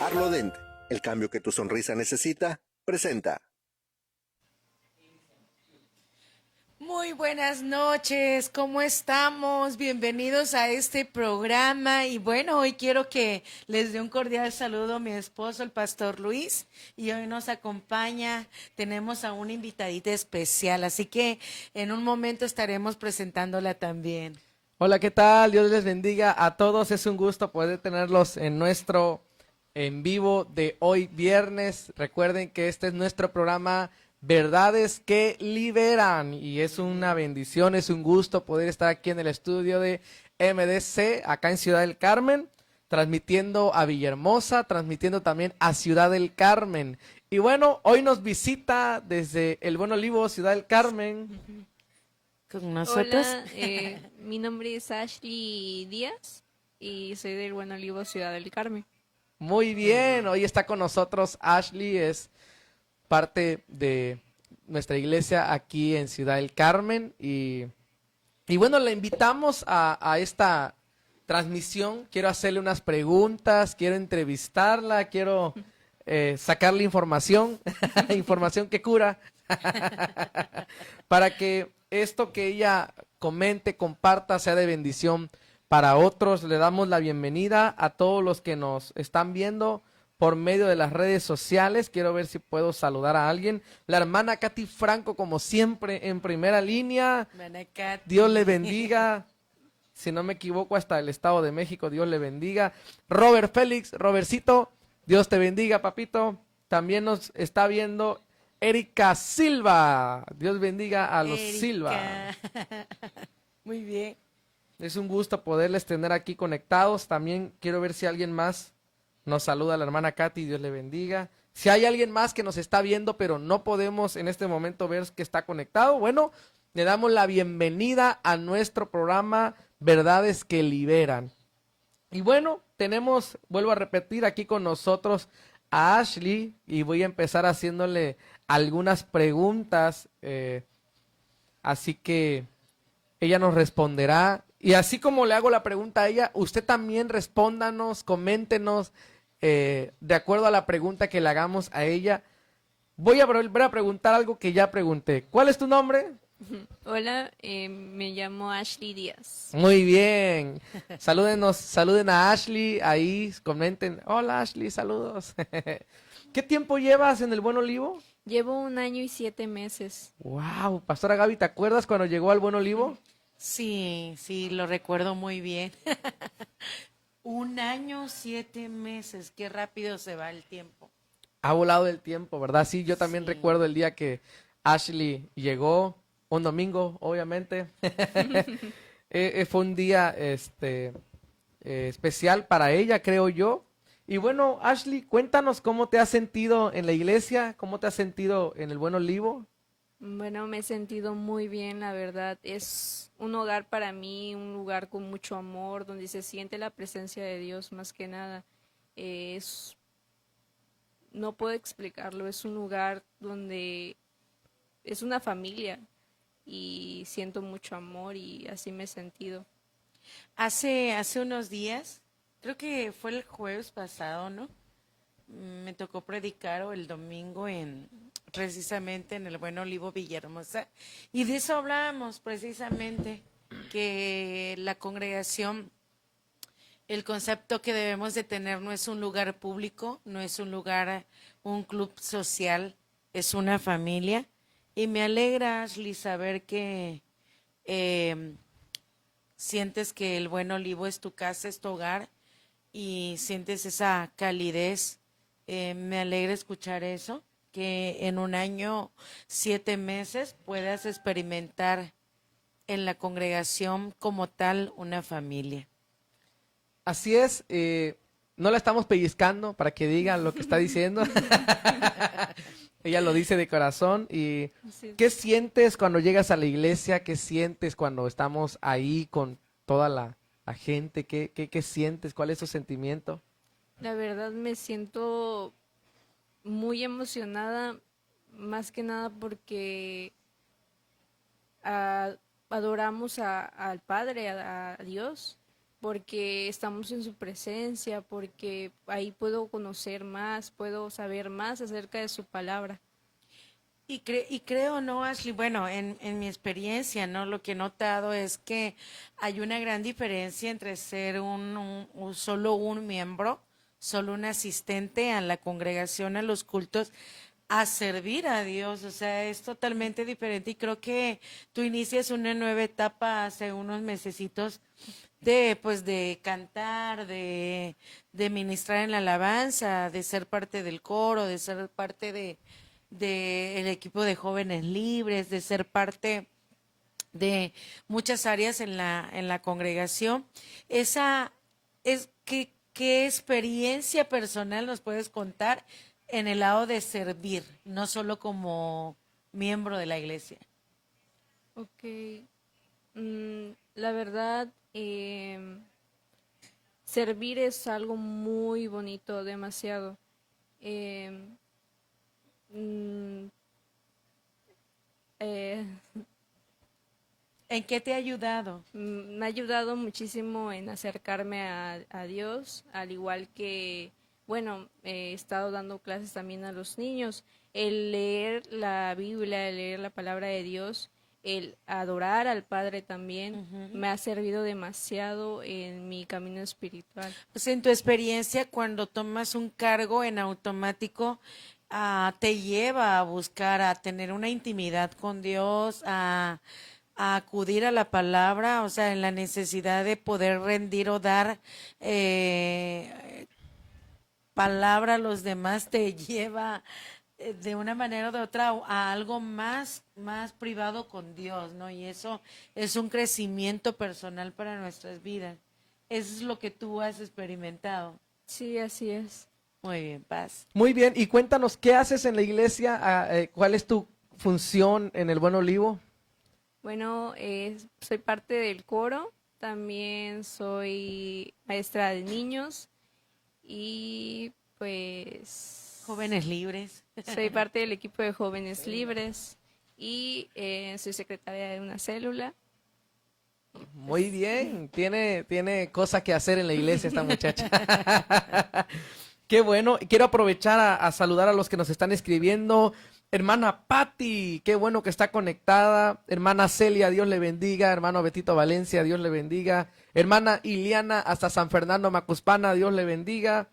Arlo Dent, el cambio que tu sonrisa necesita, presenta. Muy buenas noches, ¿cómo estamos? Bienvenidos a este programa y bueno, hoy quiero que les dé un cordial saludo a mi esposo, el pastor Luis, y hoy nos acompaña, tenemos a una invitadita especial, así que en un momento estaremos presentándola también. Hola, ¿qué tal? Dios les bendiga a todos. Es un gusto poder tenerlos en nuestro en vivo de hoy viernes. Recuerden que este es nuestro programa Verdades que Liberan y es una bendición, es un gusto poder estar aquí en el estudio de MDC, acá en Ciudad del Carmen, transmitiendo a Villahermosa, transmitiendo también a Ciudad del Carmen. Y bueno, hoy nos visita desde el Buen Olivo, Ciudad del Carmen. Con nosotros. Hola, mi nombre es Ashley Díaz y soy del Buen Olivo, Ciudad del Carmen. Muy bien, hoy está con nosotros Ashley, es parte de nuestra iglesia aquí en Ciudad del Carmen y bueno, la invitamos a esta transmisión. Quiero hacerle unas preguntas, quiero entrevistarla, quiero sacarle información, información que cura, para que esto que ella comente, comparta, sea de bendición para otros. Le damos la bienvenida a todos los que nos están viendo por medio de las redes sociales. Quiero ver si puedo saludar a alguien. La hermana Katy Franco, como siempre, en primera línea. Dios le bendiga. Si no me equivoco, hasta el Estado de México, Dios le bendiga. Robert Félix, Robercito, Dios te bendiga, papito. También nos está viendo Erika Silva. Dios bendiga a los Erika. Silva. Muy bien. Es un gusto poderles tener aquí conectados. También quiero ver si alguien más nos saluda, la hermana Katy, Dios le bendiga. Si hay alguien más que nos está viendo, pero no podemos en este momento ver que está conectado, bueno, le damos la bienvenida a nuestro programa Verdades que Liberan. Y bueno, tenemos, vuelvo a repetir, aquí con nosotros a Ashley y voy a empezar haciéndole algunas preguntas, así que ella nos responderá. Y así como le hago la pregunta a ella, usted también respóndanos, coméntenos de acuerdo a la pregunta que le hagamos a ella. Voy a volver a preguntar algo que ya pregunté. ¿Cuál es tu nombre? Hola, me llamo Ashley Díaz. Muy bien. Salúdenos, saluden a Ashley, ahí comenten. Hola Ashley, saludos. ¿Qué tiempo llevas en el Buen Olivo? Llevo 1 año y 7 meses. Wow, Pastora Gaby, ¿te acuerdas cuando llegó al Buen Olivo? Sí, sí, lo recuerdo muy bien. 1 año, 7 meses, qué rápido se va el tiempo. Ha volado el tiempo, ¿verdad? Sí, yo también Sí. recuerdo el día que Ashley llegó, un domingo, obviamente. Fue un día especial para ella, creo yo. Y bueno, Ashley, cuéntanos cómo te has sentido en la iglesia, cómo te has sentido en el Buen Olivo. Bueno, me he sentido muy bien, la verdad. Es un hogar para mí, un lugar con mucho amor, donde se siente la presencia de Dios más que nada. Es, no puedo explicarlo, es un lugar donde es una familia y siento mucho amor y así me he sentido. Hace unos días, creo que fue el jueves pasado, ¿no? Me tocó predicar o el domingo precisamente en el Buen Olivo Villahermosa y de eso hablábamos precisamente que la congregación, el concepto que debemos de tener no es un lugar público, no es un lugar, un club social, es una familia y me alegra, Ashley, saber que eh, sientes que el Buen Olivo es tu casa, es tu hogar y sientes esa calidez. Me alegra escuchar eso, que en 1 año, 7 meses puedas experimentar en la congregación como tal una familia. Así es, no la estamos pellizcando para que diga lo que está diciendo. Ella lo dice de corazón. ¿Y Sí. qué sientes cuando llegas a la iglesia? ¿Qué sientes cuando estamos ahí con toda la gente? ¿Qué sientes? ¿Cuál es tu sentimiento? La verdad me siento muy emocionada, más que nada porque adoramos al Padre, a Dios, porque estamos en su presencia, porque ahí puedo conocer más, puedo saber más acerca de su palabra. Y creo, ¿no, Ashley? Bueno, en mi experiencia, ¿no? Lo que he notado es que hay una gran diferencia entre ser solo un miembro, solo un asistente a la congregación, a los cultos, a servir a Dios. O sea, es totalmente diferente y creo que tú inicias una nueva etapa hace unos mesecitos de cantar, de ministrar en la alabanza, de ser parte del coro, de ser parte de el equipo de jóvenes libres, de ser parte de muchas áreas en la congregación. Esa es qué experiencia personal nos puedes contar en el lado de servir, no solo como miembro de la iglesia. Ok. La verdad, servir es algo muy bonito, demasiado. Em, mm, eh, ¿En qué te ha ayudado? Me ha ayudado muchísimo en acercarme a Dios, al igual que, bueno, he estado dando clases también a los niños. El leer la Biblia, el leer la palabra de Dios, el adorar al Padre también, me ha servido demasiado en mi camino espiritual. Pues en tu experiencia, cuando tomas un cargo en automático, te lleva a buscar, a tener una intimidad con Dios, a acudir a la palabra, o sea, en la necesidad de poder rendir o dar palabra a los demás, te lleva de una manera o de otra a algo más privado con Dios, ¿no? Y eso es un crecimiento personal para nuestras vidas. Eso es lo que tú has experimentado. Sí, así es. Muy bien, Paz. Muy bien, y cuéntanos, ¿qué haces en la iglesia? ¿Cuál es tu función en el Buen Olivo? Bueno, soy parte del coro, también soy maestra de niños y pues Jóvenes libres. soy parte del equipo de jóvenes libres y soy secretaria de una célula. Muy bien, tiene cosas que hacer en la iglesia esta muchacha. Qué bueno, quiero aprovechar a saludar a los que nos están escribiendo. Hermana Patti, qué bueno que está conectada. Hermana Celia, Dios le bendiga. Hermano Betito Valencia, Dios le bendiga. Hermana Iliana, hasta San Fernando Macuspana, Dios le bendiga.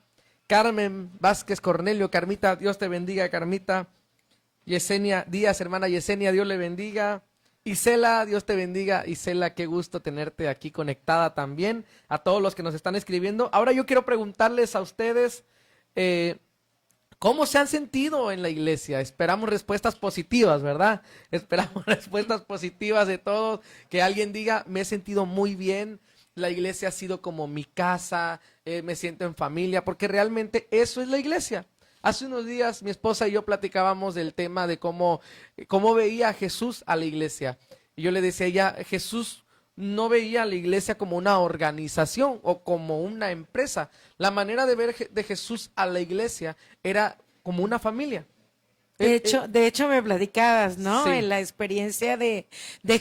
Carmen Vázquez Cornelio, Carmita, Dios te bendiga, Carmita. Yesenia Díaz, hermana Yesenia, Dios le bendiga. Isela, Dios te bendiga. Isela, qué gusto tenerte aquí conectada también. A todos los que nos están escribiendo. Ahora yo quiero preguntarles a ustedes, ¿cómo se han sentido en la iglesia? Esperamos respuestas positivas, ¿verdad? Esperamos respuestas positivas de todos. Que alguien diga, me he sentido muy bien. La iglesia ha sido como mi casa, me siento en familia, porque realmente eso es la iglesia. Hace unos días mi esposa y yo platicábamos del tema de cómo veía a Jesús a la iglesia. Y yo le decía a ella, Jesús no veía a la iglesia como una organización o como una empresa. La manera de ver de Jesús a la iglesia era como una familia. De hecho me platicabas, ¿no? Sí. En la experiencia de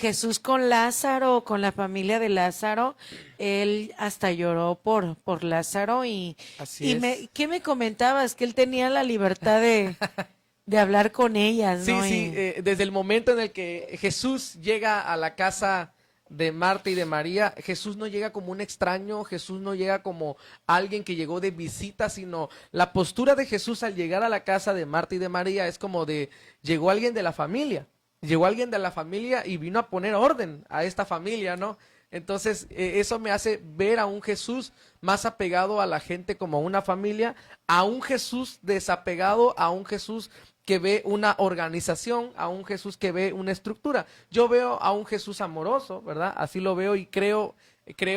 Jesús con Lázaro, con la familia de Lázaro, él hasta lloró por Lázaro Así es. ¿qué me comentabas? Que él tenía la libertad de hablar con ellas, Sí, ¿no? sí, desde el momento en el que Jesús llega a la casa de Marta y de María, Jesús no llega como un extraño, Jesús no llega como alguien que llegó de visita, sino la postura de Jesús al llegar a la casa de Marta y de María es como de, llegó alguien de la familia y vino a poner orden a esta familia, ¿no? Entonces, eso me hace ver a un Jesús más apegado a la gente como una familia, a un Jesús desapegado, a un Jesús que ve una organización, a un Jesús que ve una estructura. Yo veo a un Jesús amoroso, ¿verdad? Así lo veo y creo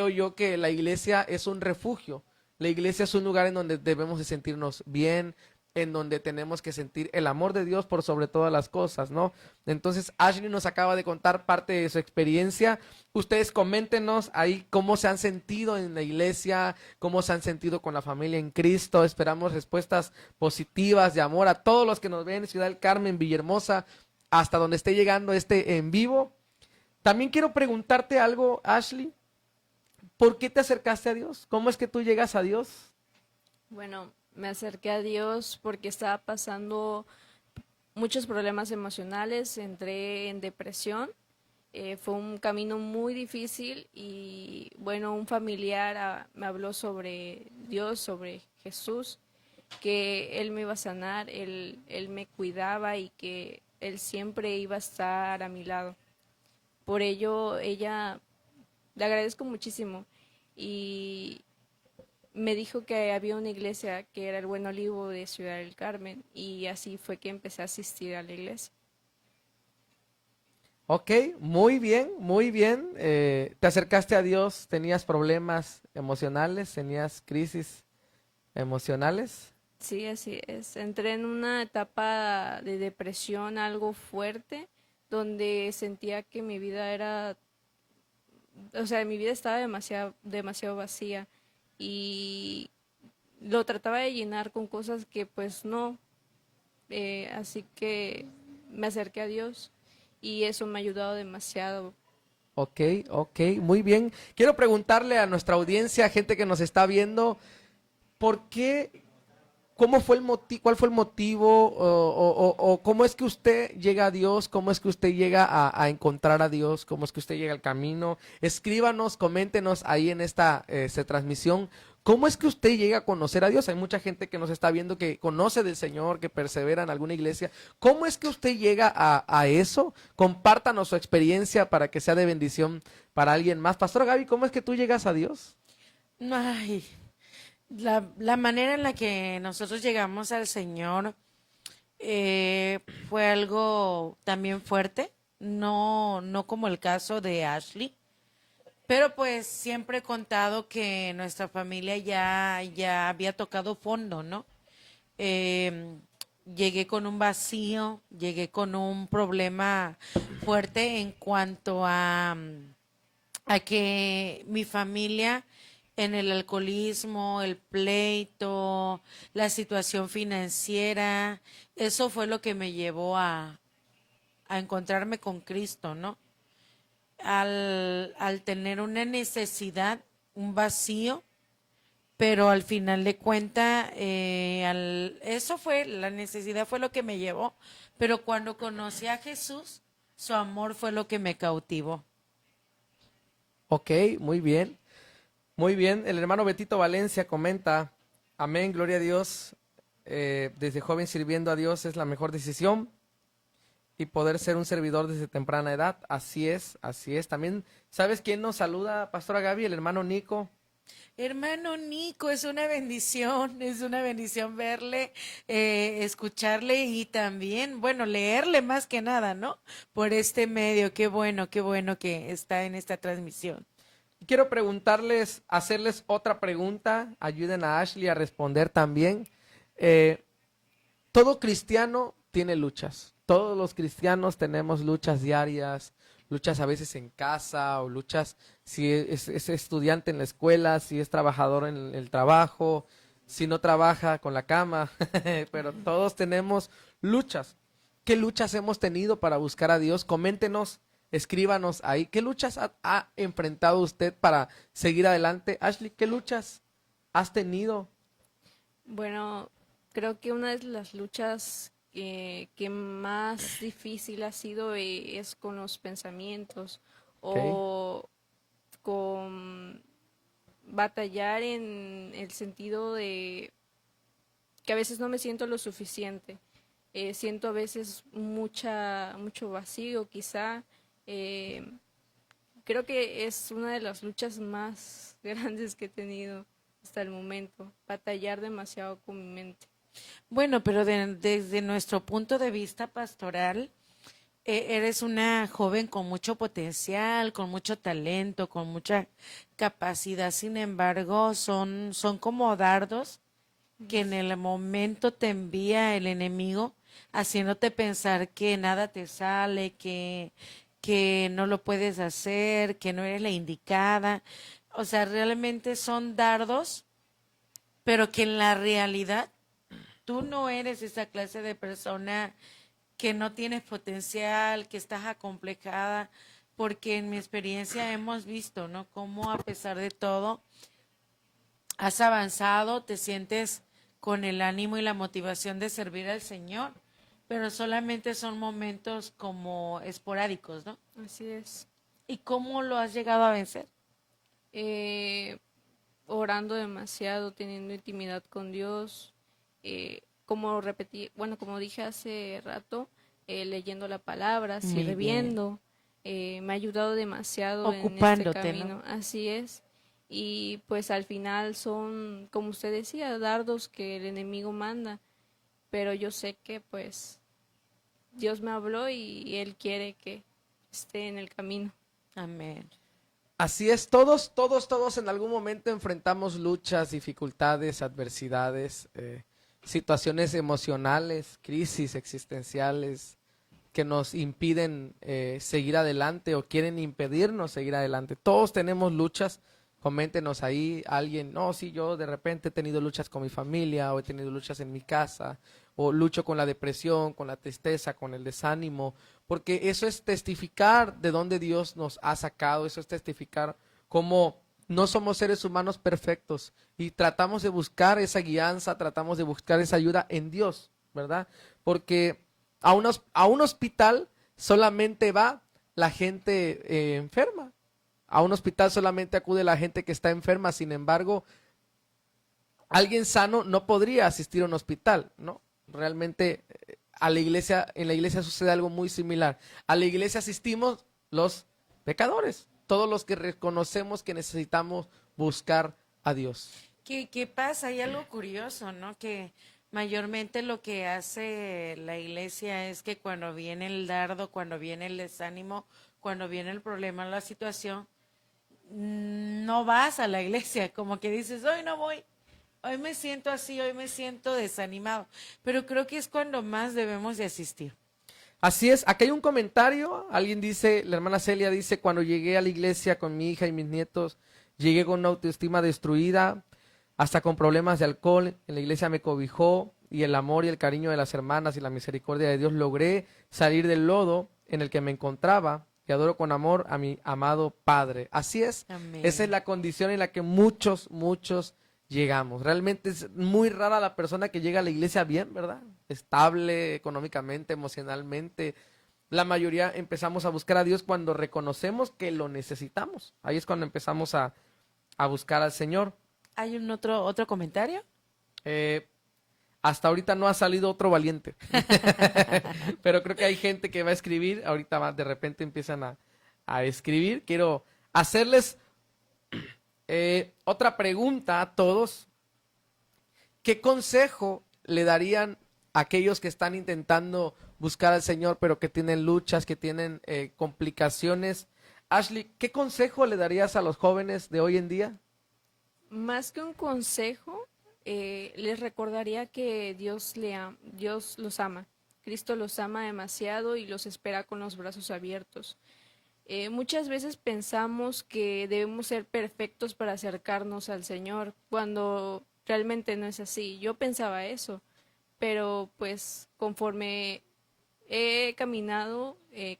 yo que la iglesia es un refugio. La iglesia es un lugar en donde debemos de sentirnos bien, en donde tenemos que sentir el amor de Dios por sobre todas las cosas, ¿no? Entonces, Ashley nos acaba de contar parte de su experiencia. Ustedes coméntenos ahí cómo se han sentido en la iglesia, cómo se han sentido con la familia en Cristo. Esperamos respuestas positivas de amor a todos los que nos ven en Ciudad del Carmen, Villahermosa, hasta donde esté llegando este en vivo. También quiero preguntarte algo, Ashley. ¿por qué te acercaste a Dios? ¿Cómo es que tú llegas a Dios? Bueno, me acerqué a Dios porque estaba pasando muchos problemas emocionales, entré en depresión. Fue un camino muy difícil y bueno, un familiar me habló sobre Dios, sobre Jesús, que Él me iba a sanar, él me cuidaba y que Él siempre iba a estar a mi lado. Por ello, ella, le agradezco muchísimo y me dijo que había una iglesia que era el Buen Olivo de Ciudad del Carmen y así fue que empecé a asistir a la iglesia. Ok, muy bien, muy bien. Te acercaste a Dios, tenías problemas emocionales, tenías crisis emocionales. Sí, así es. Entré en una etapa de depresión algo fuerte, donde sentía que mi vida era, o sea, mi vida estaba demasiado, demasiado vacía y lo trataba de llenar con cosas que pues no. Así que me acerqué a Dios y eso me ha ayudado demasiado. Ok, ok, muy bien. Quiero preguntarle a nuestra audiencia, gente que nos está viendo, ¿por qué? ¿Cómo fue el motivo, cuál fue el motivo o cómo es que usted llega a Dios? ¿Cómo es que usted llega a encontrar a Dios? ¿Cómo es que usted llega al camino? Escríbanos, coméntenos ahí en esta transmisión. ¿Cómo es que usted llega a conocer a Dios? Hay mucha gente que nos está viendo que conoce del Señor, que persevera en alguna iglesia. ¿Cómo es que usted llega a eso? Compártanos su experiencia para que sea de bendición para alguien más. Pastor Gaby, ¿cómo es que tú llegas a Dios? Ay, la manera en la que nosotros llegamos al Señor fue algo también fuerte, no como el caso de Ashley, pero pues siempre he contado que nuestra familia ya había tocado fondo, ¿no? Eh, Llegué con un vacío, llegué con un problema fuerte en cuanto a que mi familia en el alcoholismo, el pleito, la situación financiera, eso fue lo que me llevó a encontrarme con Cristo, ¿no? Al tener una necesidad, un vacío, pero al final de cuentas, eso fue, la necesidad fue lo que me llevó, pero cuando conocí a Jesús, su amor fue lo que me cautivó. Ok, muy bien. Muy bien, el hermano Betito Valencia comenta, amén, gloria a Dios, desde joven sirviendo a Dios es la mejor decisión y poder ser un servidor desde temprana edad, así es, así es. También, ¿sabes quién nos saluda, Pastora Gaby? El hermano Nico. Hermano Nico, es una bendición verle, escucharle y también, bueno, leerle más que nada, ¿no? Por este medio, qué bueno que está en esta transmisión. Quiero preguntarles, hacerles otra pregunta, ayuden a Ashley a responder también. Todo cristiano tiene luchas, todos los cristianos tenemos luchas diarias, luchas a veces en casa o luchas si es estudiante en la escuela, si es trabajador en el trabajo, si no trabaja con la cama, pero todos tenemos luchas. ¿Qué luchas hemos tenido para buscar a Dios? Coméntenos, escríbanos ahí. ¿Qué luchas ha enfrentado usted para seguir adelante? Ashley, ¿qué luchas has tenido? Bueno, creo que una de las luchas que más difícil ha sido es con los pensamientos Ok, o con batallar en el sentido de que a veces no me siento lo suficiente. Siento a veces mucho vacío, quizá. Eh, Creo que es una de las luchas más grandes que he tenido hasta el momento, batallar demasiado con mi mente. Bueno, pero desde nuestro punto de vista pastoral, eres una joven con mucho potencial, con mucho talento, con mucha capacidad. Sin embargo, son como dardos que en el momento te envía el enemigo, haciéndote pensar que nada te sale, que no lo puedes hacer, que no eres la indicada. O sea, realmente son dardos, pero que en la realidad tú no eres esa clase de persona que no tienes potencial, que estás acomplejada. porque en mi experiencia hemos visto, ¿no? Cómo a pesar de todo has avanzado, te sientes con el ánimo y la motivación de servir al Señor, pero solamente son momentos como esporádicos, ¿no? Así es. ¿Y cómo lo has llegado a vencer? Eh, Orando demasiado, teniendo intimidad con Dios, como repetí, bueno, como dije hace rato, leyendo la palabra, Muy sirviendo, me ha ayudado demasiado en este Ocupándote, ¿no? camino, así es. Y pues al final son, como usted decía, dardos que el enemigo manda, pero yo sé que pues Dios me habló y Él quiere que esté en el camino. Amén. Así es, todos en algún momento enfrentamos luchas, dificultades, adversidades, situaciones emocionales, crisis existenciales que nos impiden seguir adelante o quieren impedirnos seguir adelante. Todos tenemos luchas. Coméntenos ahí alguien, no, sí, yo de repente he tenido luchas con mi familia o he tenido luchas en mi casa o lucho con la depresión, con la tristeza, con el desánimo, porque eso es testificar de dónde Dios nos ha sacado, eso es testificar cómo no somos seres humanos perfectos y tratamos de buscar esa guianza, tratamos de buscar esa ayuda en Dios, ¿verdad? Porque a un hospital solamente va la gente enferma. A un hospital solamente acude la gente que está enferma, sin embargo, alguien sano no podría asistir a un hospital, ¿no? Realmente en la iglesia sucede algo muy similar. A la iglesia asistimos los pecadores, todos los que reconocemos que necesitamos buscar a Dios. ¿Qué pasa? Hay algo curioso, ¿no? Que mayormente lo que hace la iglesia es que cuando viene el dardo, cuando viene el desánimo, cuando viene el problema, la situación, no vas a la iglesia, como que dices, hoy no voy, hoy me siento así, hoy me siento desanimado, pero creo que es cuando más debemos de asistir. Así es, aquí hay un comentario, alguien dice, la hermana Celia dice, cuando llegué a la iglesia con mi hija y mis nietos, llegué con una autoestima destruida, hasta con problemas de alcohol, en la iglesia me cobijó y el amor y el cariño de las hermanas y la misericordia de Dios logré salir del lodo en el que me encontraba y adoro con amor a mi amado Padre. Así es, Amén. esa es la condición en la que muchos llegamos. Realmente es muy rara la persona que llega a la iglesia bien, ¿verdad? Estable económicamente, emocionalmente. La mayoría empezamos a buscar a Dios cuando reconocemos que lo necesitamos. Ahí es cuando empezamos a buscar al Señor. ¿Hay un otro comentario? Hasta ahorita no ha salido otro valiente. Pero creo que hay gente que va a escribir. Ahorita de repente empiezan a escribir. Quiero hacerles otra pregunta a todos. ¿Qué consejo le darían a aquellos que están intentando buscar al Señor, pero que tienen luchas, que tienen complicaciones? Ashley, ¿qué consejo le darías a los jóvenes de hoy en día? Más que un consejo, les recordaría que Dios los ama. Cristo los ama demasiado y los espera con los brazos abiertos. Muchas veces pensamos que debemos ser perfectos para acercarnos al Señor, cuando realmente no es así. Yo pensaba eso, pero pues conforme he caminado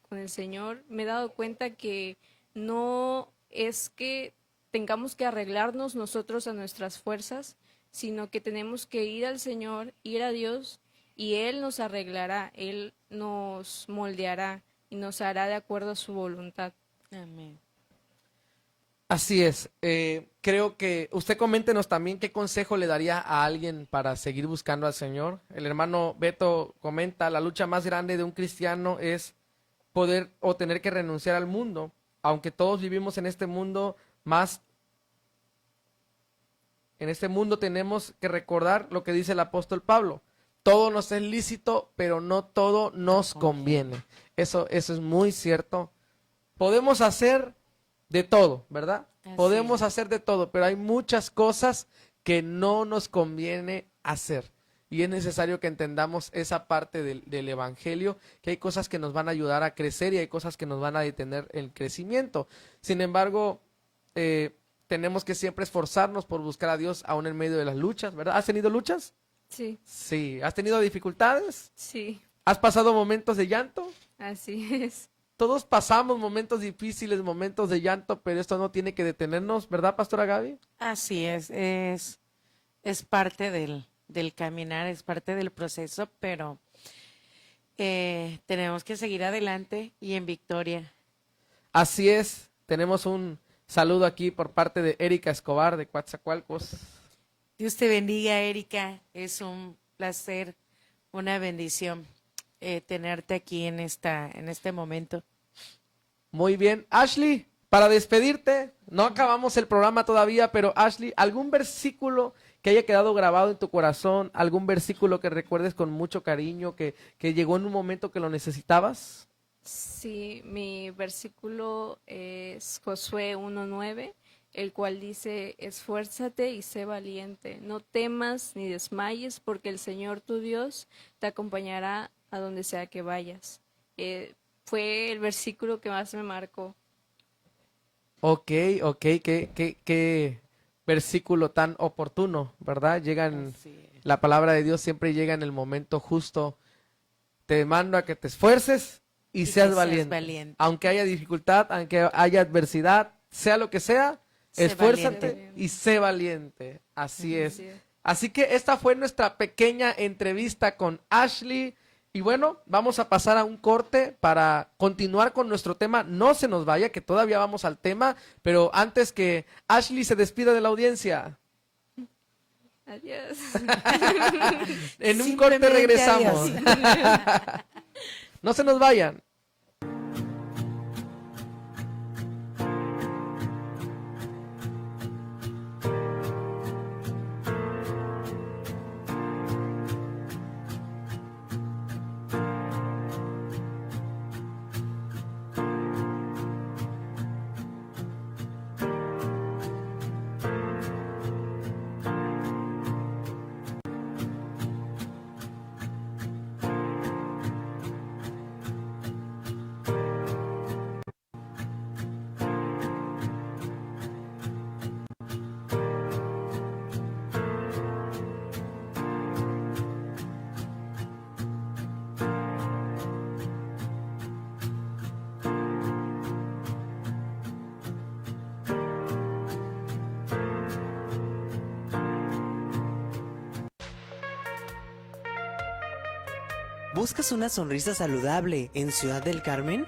con el Señor, me he dado cuenta que no es que tengamos que arreglarnos nosotros a nuestras fuerzas, sino que tenemos que ir al Señor, ir a Dios, y Él nos arreglará, Él nos moldeará y nos hará de acuerdo a su voluntad. Amén. Así es. Creo que usted coméntenos también qué consejo le daría a alguien para seguir buscando al Señor. El hermano Beto comenta, la lucha más grande de un cristiano es poder o tener que renunciar al mundo, aunque todos vivimos en este mundo en este mundo tenemos que recordar lo que dice el apóstol Pablo. Todo nos es lícito, pero no todo nos conviene. Eso es muy cierto. Podemos hacer de todo, ¿verdad? Podemos hacer de todo, pero hay muchas cosas que no nos conviene hacer. Y es necesario que entendamos esa parte del evangelio, que hay cosas que nos van a ayudar a crecer y hay cosas que nos van a detener el crecimiento. Sin embargo, tenemos que siempre esforzarnos por buscar a Dios aún en medio de las luchas, ¿verdad? ¿Has tenido luchas? Sí, Sí. ¿Has tenido dificultades? sí, ¿Has pasado momentos de llanto? así es. Todos pasamos momentos difíciles, momentos de llanto, pero esto no tiene que detenernos, ¿verdad, Pastora Gaby? Así es parte del caminar, es parte del proceso, pero tenemos que seguir adelante y en victoria. Así es, tenemos un saludo aquí por parte de Erika Escobar de Coatzacoalcos. Dios te bendiga, Erika. Es un placer, una bendición tenerte aquí en este momento. Muy bien, Ashley, para despedirte, no acabamos el programa todavía, pero Ashley, ¿algún versículo que haya quedado grabado en tu corazón? ¿Algún versículo que recuerdes con mucho cariño, que llegó en un momento que lo necesitabas? Sí, mi versículo es Josué 1:9, el cual dice, esfuérzate y sé valiente, no temas ni desmayes, porque el Señor tu Dios te acompañará a donde sea que vayas. Fue el versículo que más me marcó. Ok, qué versículo tan oportuno, ¿verdad? Así es. La palabra de Dios siempre llega en el momento justo. Te mando a que te esfuerces y Y seas que seas valiente. valiente. Aunque haya dificultad, aunque haya adversidad, sea lo que sea, Sé esfuérzate valiente. y sé valiente. Así es. Así es. Así que esta fue nuestra pequeña entrevista con Ashley. Y bueno, vamos a pasar a un corte para continuar con nuestro tema. No se nos vaya, que todavía vamos al tema, pero antes que Ashley se despida de la audiencia, Adiós. en un corte Simplemente regresamos. adiós. No se nos vayan. ¿Buscas una sonrisa saludable en Ciudad del Carmen?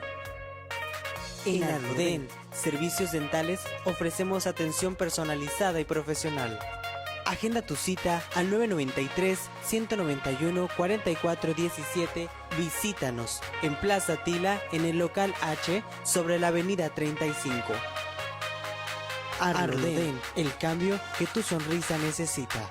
En Arrodent Servicios Dentales ofrecemos atención personalizada y profesional. Agenda tu cita al 993-191-4417. Visítanos en Plaza Tila, en el local H, sobre la avenida 35. Arrodent, el cambio que tu sonrisa necesita.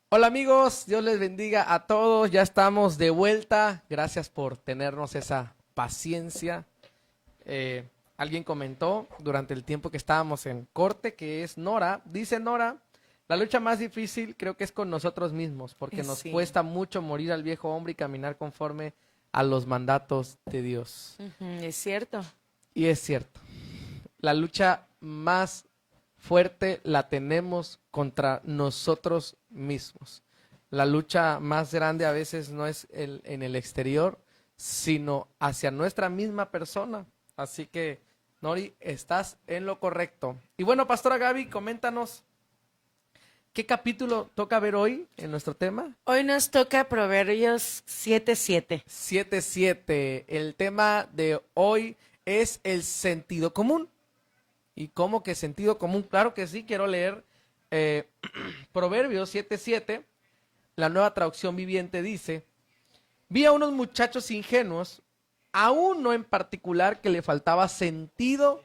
Hola amigos, Dios les bendiga a todos, ya estamos de vuelta, gracias por tenernos esa paciencia. Alguien comentó durante el tiempo que estábamos en corte, que es Nora, dice Nora, la lucha más difícil creo que es con nosotros mismos, porque nos Sí. cuesta mucho morir al viejo hombre y caminar conforme a los mandatos de Dios. Ujú, es cierto. Y es cierto, la lucha más fuerte la tenemos contra nosotros mismos. La lucha más grande a veces no es en el exterior, sino hacia nuestra misma persona. Así que, Nori, estás en lo correcto. Y bueno, Pastora Gaby, coméntanos, ¿qué capítulo toca ver hoy en nuestro tema? Hoy nos toca Proverbios 7:7. 7:7. El tema de hoy es el sentido común. ¿Y cómo que sentido común? Claro que sí, quiero leer Proverbios 7:7. La Nueva Traducción Viviente dice: vi a unos muchachos ingenuos, a uno en particular que le faltaba sentido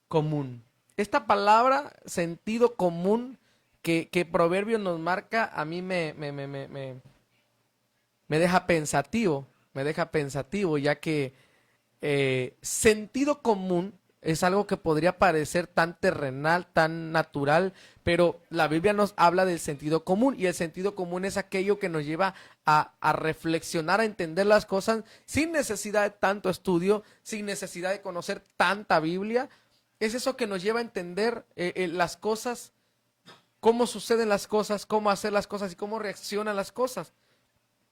común. Esta palabra, sentido común, que Proverbios nos marca, a mí me deja pensativo, ya que sentido común es algo que podría parecer tan terrenal, tan natural, pero la Biblia nos habla del sentido común, y el sentido común es aquello que nos lleva a reflexionar, a entender las cosas sin necesidad de tanto estudio, sin necesidad de conocer tanta Biblia. Es eso que nos lleva a entender las cosas, cómo suceden las cosas, cómo hacer las cosas y cómo reaccionan las cosas.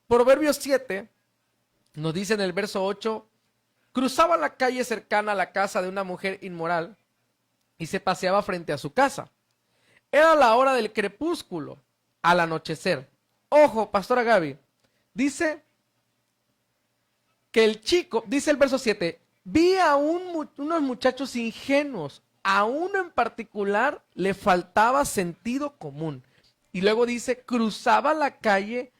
Proverbios 7 nos dice en el verso 8: cruzaba la calle cercana a la casa de una mujer inmoral y se paseaba frente a su casa. Era la hora del crepúsculo, al anochecer. Ojo, Pastora Gaby, dice que el chico, dice el verso 7, vi a unos muchachos ingenuos, a uno en particular le faltaba sentido común. Y luego dice, cruzaba la calle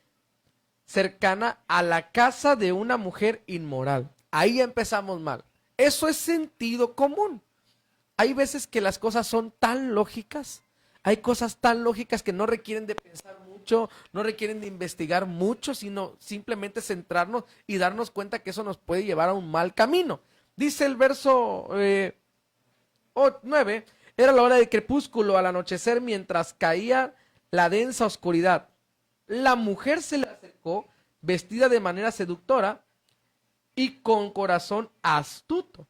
cercana a la casa de una mujer inmoral. Ahí empezamos mal. Eso es sentido común. Hay veces que las cosas son tan lógicas, hay cosas tan lógicas que no requieren de pensar mucho, no requieren de investigar mucho, sino simplemente centrarnos y darnos cuenta que eso nos puede llevar a un mal camino. Dice el verso 9, era la hora del crepúsculo al anochecer mientras caía la densa oscuridad. La mujer se le acercó vestida de manera seductora y con corazón astuto.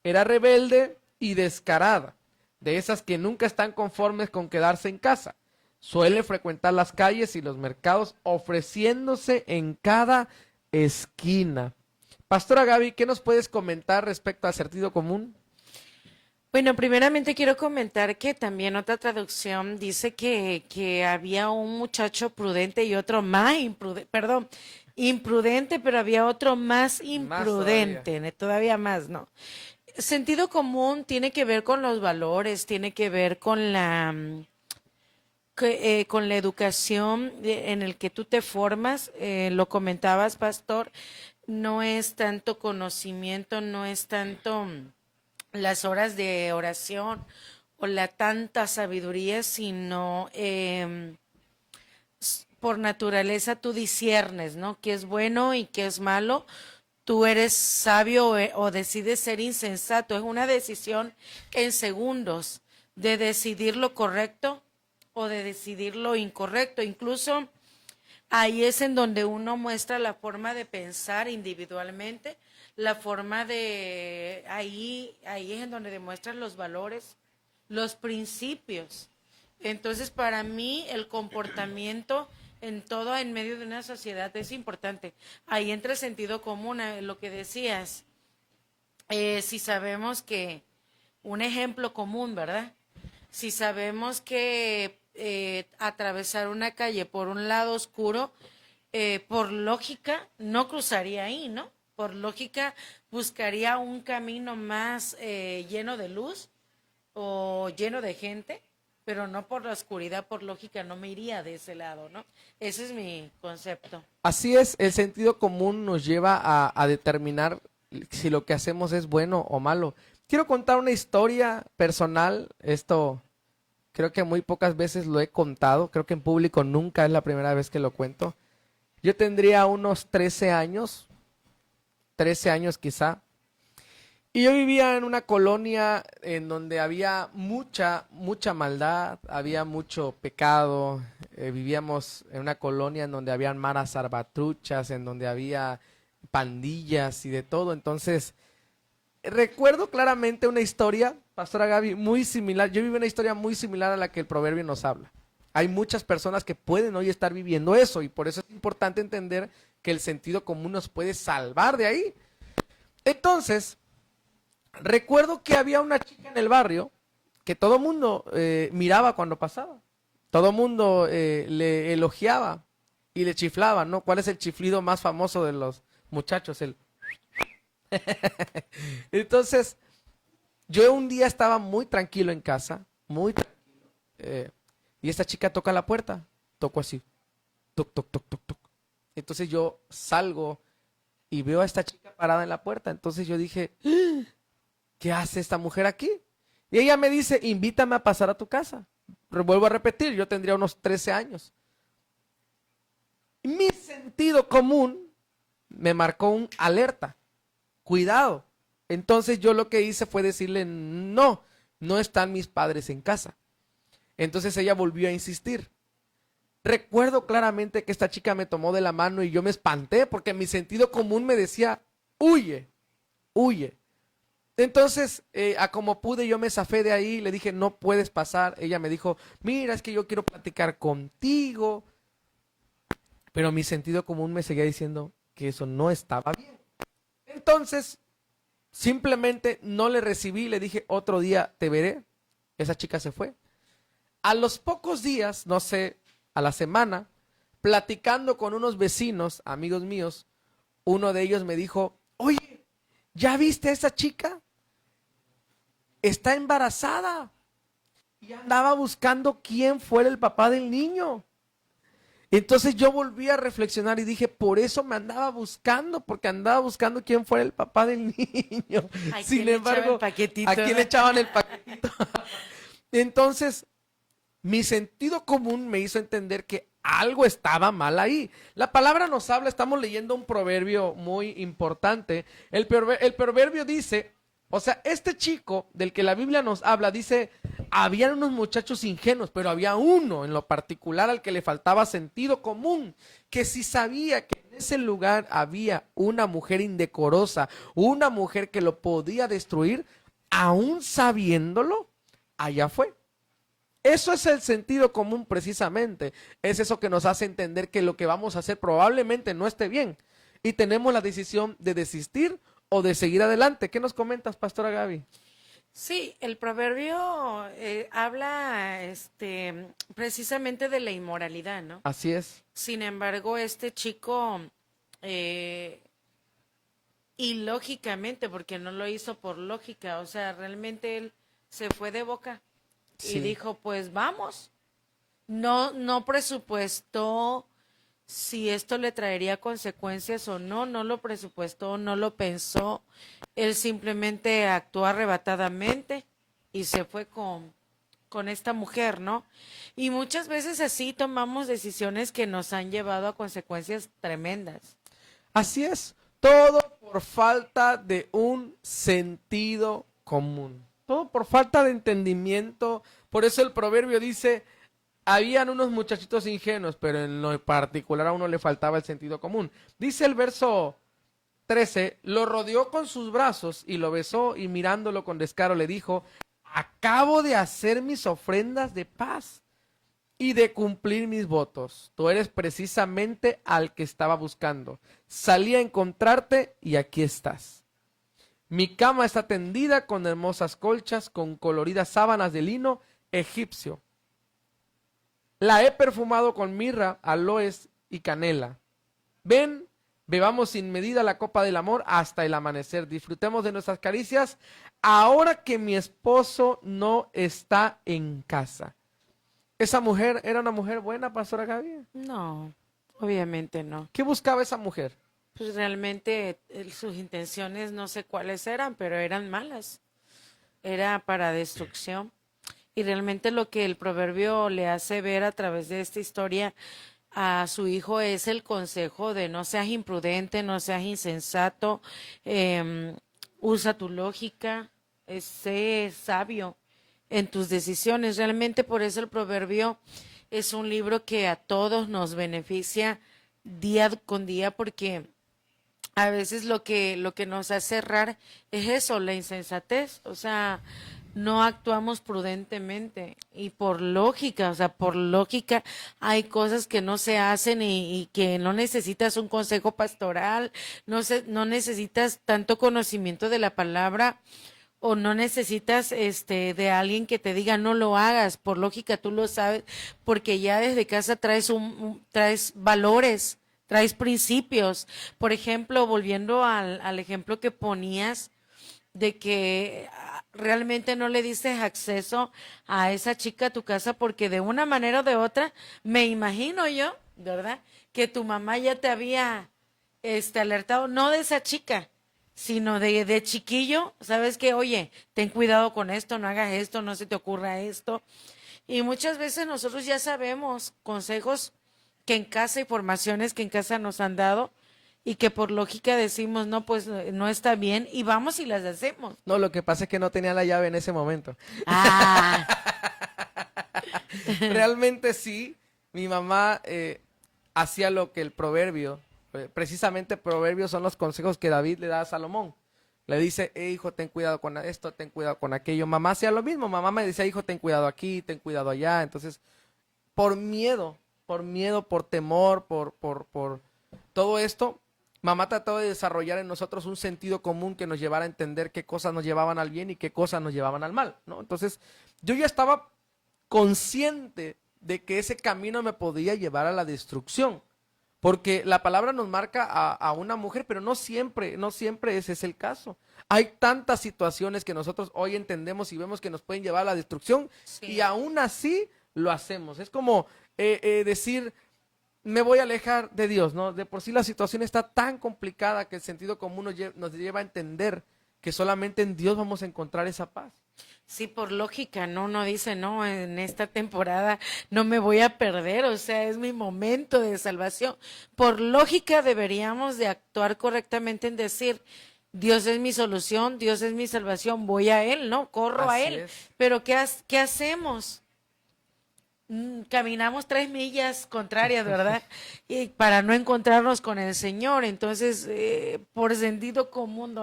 Era rebelde y descarada, de esas que nunca están conformes con quedarse en casa. Suele frecuentar las calles y los mercados, ofreciéndose en cada esquina. Pastora Gaby, ¿qué nos puedes comentar respecto al sentido común? Bueno, primeramente quiero comentar que también otra traducción dice que había un muchacho prudente y otro más imprudente, pero había otro más imprudente, todavía más, ¿no? Sentido común tiene que ver con los valores, tiene que ver con con la educación en el que tú te formas, lo comentabas, pastor, no es tanto conocimiento, no es tanto las horas de oración o la tanta sabiduría, sino por naturaleza tú disiernes, ¿no? Qué es bueno y qué es malo. Tú eres sabio o decides ser insensato. Es una decisión en segundos de decidir lo correcto o de decidir lo incorrecto. Incluso ahí es en donde uno muestra la forma de pensar individualmente, la forma de, ahí es en donde demuestran los valores, los principios. Entonces, para mí, el comportamiento en todo, en medio de una sociedad, es importante. Ahí entra el sentido común, lo que decías. Si sabemos que, un ejemplo común, ¿verdad? Si sabemos que atravesar una calle por un lado oscuro, por lógica, no cruzaría ahí, ¿no? Por lógica, buscaría un camino más lleno de luz o lleno de gente, pero no por la oscuridad, por lógica, no me iría de ese lado, ¿no? Ese es mi concepto. Así es, el sentido común nos lleva a determinar si lo que hacemos es bueno o malo. Quiero contar una historia personal, esto creo que muy pocas veces lo he contado, creo que en público nunca es la primera vez que lo cuento. Yo tendría unos 13 años quizá, y yo vivía en una colonia en donde había mucha maldad, había mucho pecado. Vivíamos en una colonia en donde habían maras salvatruchas, en donde había pandillas y de todo. Entonces, recuerdo claramente una historia, Pastora Gaby, muy similar. Yo viví una historia muy similar a la que el proverbio nos habla. Hay muchas personas que pueden hoy estar viviendo eso, y por eso es importante entender que el sentido común nos puede salvar de ahí. Entonces, recuerdo que había una chica en el barrio que todo mundo miraba cuando pasaba. Todo mundo le elogiaba y le chiflaba, ¿no? ¿Cuál es el chiflido más famoso de los muchachos? El... Entonces, yo un día estaba muy tranquilo en casa, muy tranquilo, y esta chica toca la puerta, toco así, toc, toc, toc, toc, toc. Entonces yo salgo y veo a esta chica parada en la puerta. Entonces yo dije, ¿qué hace esta mujer aquí? Y ella me dice, invítame a pasar a tu casa. Vuelvo a repetir, yo tendría unos 13 años. Mi sentido común me marcó un alerta, cuidado. Entonces yo lo que hice fue decirle, no están mis padres en casa. Entonces ella volvió a insistir. Recuerdo claramente que esta chica me tomó de la mano y yo me espanté porque mi sentido común me decía, huye, huye. Entonces, a como pude, yo me zafé de ahí, le dije, no puedes pasar. Ella me dijo, mira, es que yo quiero platicar contigo. Pero mi sentido común me seguía diciendo que eso no estaba bien. Entonces, simplemente no le recibí, le dije, otro día te veré. Esa chica se fue. A los pocos días, no sé, a la semana, platicando con unos vecinos, amigos míos, uno de ellos me dijo, oye, ¿ya viste a esa chica? Está embarazada. Y andaba buscando quién fuera el papá del niño. Entonces yo volví a reflexionar y dije, por eso me andaba buscando, porque andaba buscando quién fuera el papá del niño. Sin embargo, ¿a quién le echaban el paquetito? Entonces, mi sentido común me hizo entender que algo estaba mal ahí. La palabra nos habla, estamos leyendo un proverbio muy importante. El proverbio dice, o sea, este chico del que la Biblia nos habla, dice, habían unos muchachos ingenuos, pero había uno en lo particular al que le faltaba sentido común, que si sabía que en ese lugar había una mujer indecorosa, una mujer que lo podía destruir, aún sabiéndolo, allá fue. Eso es el sentido común precisamente. Es eso que nos hace entender que lo que vamos a hacer probablemente no esté bien. Y tenemos la decisión de desistir o de seguir adelante. ¿Qué nos comentas, Pastora Gaby? Sí, el proverbio habla precisamente de la inmoralidad, ¿no? Así es. Sin embargo, este chico, ilógicamente, porque no lo hizo por lógica, o sea, realmente él se fue de boca. Sí. Y dijo, pues vamos. No presupuestó si esto le traería consecuencias o no lo presupuestó, no lo pensó. Él simplemente actuó arrebatadamente y se fue con esta mujer, ¿no? Y muchas veces así tomamos decisiones que nos han llevado a consecuencias tremendas. Así es. Todo por falta de un sentido común. Todo por falta de entendimiento. Por eso el proverbio dice, habían unos muchachitos ingenuos, pero en lo particular a uno le faltaba el sentido común. Dice el verso 13, lo rodeó con sus brazos y lo besó, y mirándolo con descaro le dijo, acabo de hacer mis ofrendas de paz y de cumplir mis votos. Tú eres precisamente al que estaba buscando. Salí a encontrarte y aquí estás. Mi cama está tendida con hermosas colchas, con coloridas sábanas de lino egipcio. La he perfumado con mirra, aloes y canela. Ven, bebamos sin medida la copa del amor hasta el amanecer. Disfrutemos de nuestras caricias ahora que mi esposo no está en casa. ¿Esa mujer era una mujer buena, Pastora Gaby? No, obviamente no. ¿Qué buscaba esa mujer? Pues realmente sus intenciones no sé cuáles eran, pero eran malas. Era para destrucción. Y realmente lo que el proverbio le hace ver a través de esta historia a su hijo es el consejo de no seas imprudente, no seas insensato, usa tu lógica, sé sabio en tus decisiones. Realmente por eso el proverbio es un libro que a todos nos beneficia día con día, porque a veces lo que nos hace errar es eso, la insensatez, o sea, no actuamos prudentemente y por lógica, o sea, por lógica hay cosas que no se hacen y que no necesitas un consejo pastoral, no necesitas tanto conocimiento de la palabra o no necesitas de alguien que te diga no lo hagas, por lógica tú lo sabes, porque ya desde casa traes traes valores, traes principios. Por ejemplo, volviendo al ejemplo que ponías de que realmente no le dices acceso a esa chica a tu casa porque de una manera o de otra, me imagino yo, ¿verdad? Que tu mamá ya te había alertado, no de esa chica, sino de chiquillo, sabes que, oye, ten cuidado con esto, no hagas esto, no se te ocurra esto. Y muchas veces nosotros ya sabemos consejos que en casa y formaciones que en casa nos han dado y que por lógica decimos, no, pues no está bien y vamos y las hacemos. No, lo que pasa es que no tenía la llave en ese momento. Ah, Realmente sí, mi mamá hacía lo que el proverbio, precisamente proverbios son los consejos que David le da a Salomón. Le dice, hijo, ten cuidado con esto, ten cuidado con aquello. Mamá hacía lo mismo, mamá me decía, hijo, ten cuidado aquí, ten cuidado allá. Entonces, por miedo, por temor, por todo esto, mamá trató de desarrollar en nosotros un sentido común que nos llevara a entender qué cosas nos llevaban al bien y qué cosas nos llevaban al mal, ¿no? Entonces, yo ya estaba consciente de que ese camino me podía llevar a la destrucción, porque la palabra nos marca a una mujer, pero no siempre ese es el caso. Hay tantas situaciones que nosotros hoy entendemos y vemos que nos pueden llevar a la destrucción, sí. y aún así lo hacemos. Es como decir, me voy a alejar de Dios, ¿no? De por sí la situación está tan complicada que el sentido común nos lleva a entender que solamente en Dios vamos a encontrar esa paz. Sí, por lógica, no, uno dice, no, en esta temporada no me voy a perder, o sea, es mi momento de salvación. Por lógica deberíamos de actuar correctamente en decir, Dios es mi solución, Dios es mi salvación, voy a Él, ¿no? Corro a Así Él. es. Pero ¿qué hacemos? Caminamos 3 millas contrarias, ¿verdad? Y para no encontrarnos con el Señor. Entonces, por sentido común,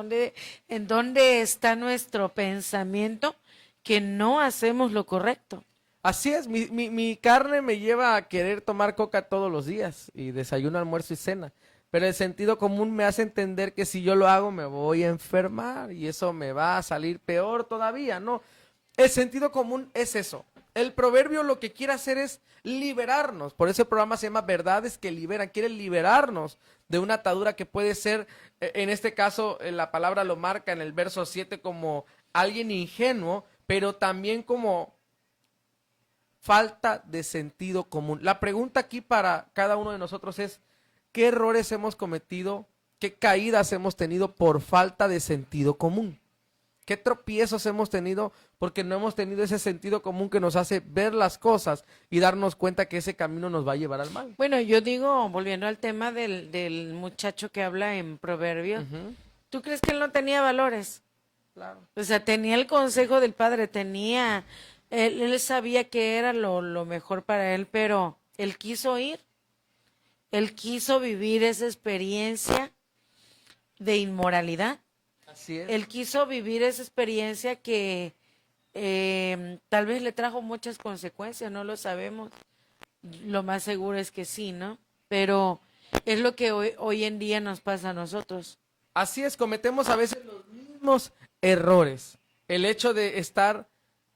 ¿en dónde está nuestro pensamiento que no hacemos lo correcto? Así es, mi carne me lleva a querer tomar coca todos los días, y desayuno, almuerzo y cena. Pero el sentido común me hace entender que si yo lo hago me voy a enfermar y eso me va a salir peor todavía, ¿no? El sentido común es eso. El proverbio lo que quiere hacer es liberarnos. Por eso el programa se llama Verdades que Liberan. Quiere liberarnos de una atadura que puede ser, en este caso, la palabra lo marca en el verso 7 como alguien ingenuo, pero también como falta de sentido común. La pregunta aquí para cada uno de nosotros es, ¿qué errores hemos cometido? ¿Qué caídas hemos tenido por falta de sentido común? ¿Qué tropiezos hemos tenido porque no hemos tenido ese sentido común que nos hace ver las cosas y darnos cuenta que ese camino nos va a llevar al mal? Bueno, yo digo, volviendo al tema del muchacho que habla en Proverbios, ¿tú crees que él no tenía valores? Claro. O sea, tenía el consejo del padre, él sabía que era lo mejor para él, pero él quiso ir, él quiso vivir esa experiencia de inmoralidad. Así es. Él quiso vivir esa experiencia que tal vez le trajo muchas consecuencias, no lo sabemos. Lo más seguro es que sí, ¿no? Pero es lo que hoy en día nos pasa a nosotros. Así es, cometemos a veces los mismos errores. El hecho de estar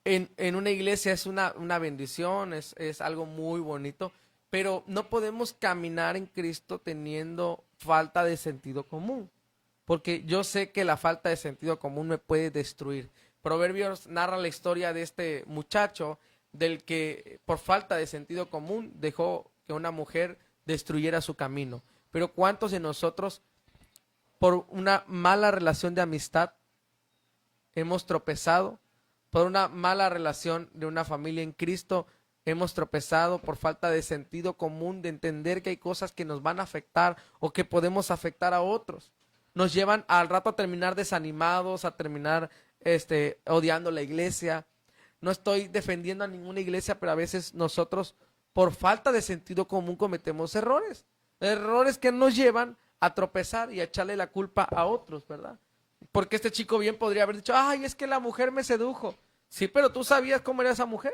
en una iglesia es una bendición, es algo muy bonito, pero no podemos caminar en Cristo teniendo falta de sentido común. Porque yo sé que la falta de sentido común me puede destruir. Proverbios narra la historia de este muchacho del que por falta de sentido común dejó que una mujer destruyera su camino. Pero ¿cuántos de nosotros por una mala relación de amistad hemos tropezado por una mala relación de una familia en Cristo. Hemos tropezado por falta de sentido común, de entender que hay cosas que nos van a afectar o que podemos afectar a otros. Nos llevan al rato a terminar desanimados, a terminar odiando la iglesia. No estoy defendiendo a ninguna iglesia, pero a veces nosotros, por falta de sentido común, cometemos errores. Errores que nos llevan a tropezar y a echarle la culpa a otros, ¿verdad? Porque este chico bien podría haber dicho, ay, es que la mujer me sedujo. Sí, pero tú sabías cómo era esa mujer.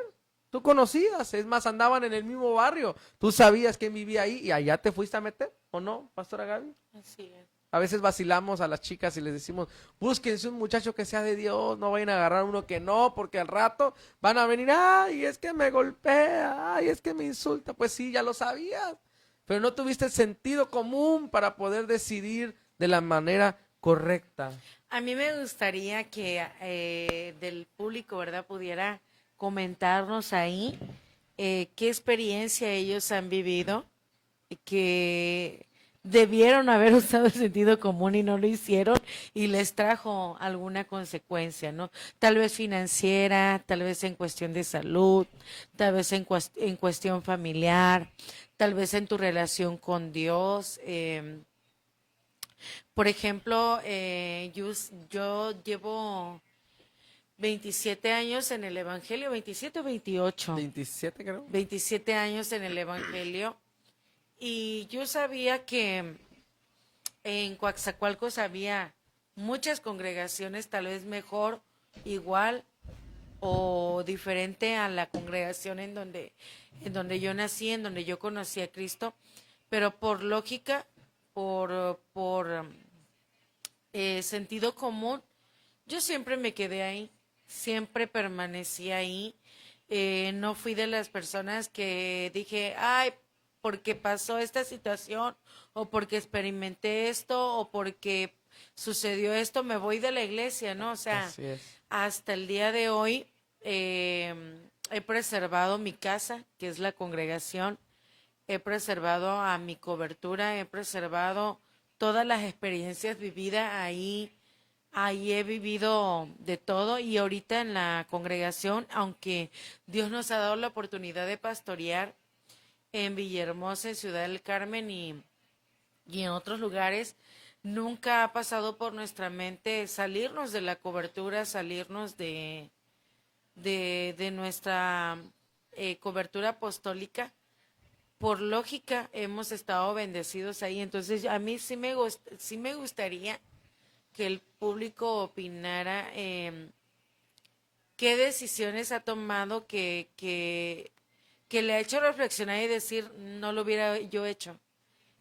Tú conocías, es más, andaban en el mismo barrio. Tú sabías quién vivía ahí y allá te fuiste a meter, ¿o no, Pastora Gaby? Así es. A veces vacilamos a las chicas y les decimos, búsquense un muchacho que sea de Dios, no vayan a agarrar uno que no, porque al rato van a venir, ay, es que me golpea, ay, es que me insulta. Pues sí, ya lo sabías, pero no tuviste el sentido común para poder decidir de la manera correcta. A mí me gustaría que del público, ¿verdad?, pudiera comentarnos ahí qué experiencia ellos han vivido, que debieron haber usado el sentido común y no lo hicieron y les trajo alguna consecuencia, ¿no? Tal vez financiera, tal vez en cuestión de salud, tal vez en cuestión familiar, tal vez en tu relación con Dios. Por ejemplo, yo llevo 27 años en el Evangelio, 27 o 28. 27 creo. 27 años en el Evangelio. Y yo sabía que en Coaxacualcos había muchas congregaciones, tal vez mejor, igual o diferente a la congregación en donde yo nací, en donde yo conocí a Cristo, pero por lógica, por sentido común, yo siempre me quedé ahí, siempre permanecí ahí. No fui de las personas que dije, ay, porque pasó esta situación, o porque experimenté esto, o porque sucedió esto, me voy de la iglesia, ¿no? O sea, Así es. hasta el día de hoy he preservado mi casa, que es la congregación, he preservado a mi cobertura, he preservado todas las experiencias vividas ahí. Ahí he vivido de todo y ahorita en la congregación, aunque Dios nos ha dado la oportunidad de pastorear en Villahermosa, en Ciudad del Carmen y en otros lugares, nunca ha pasado por nuestra mente salirnos de la cobertura, salirnos de nuestra cobertura apostólica. Por lógica, hemos estado bendecidos ahí. Entonces, a mí sí me gustaría que el público opinara qué decisiones ha tomado que le ha hecho reflexionar y decir, no lo hubiera yo hecho.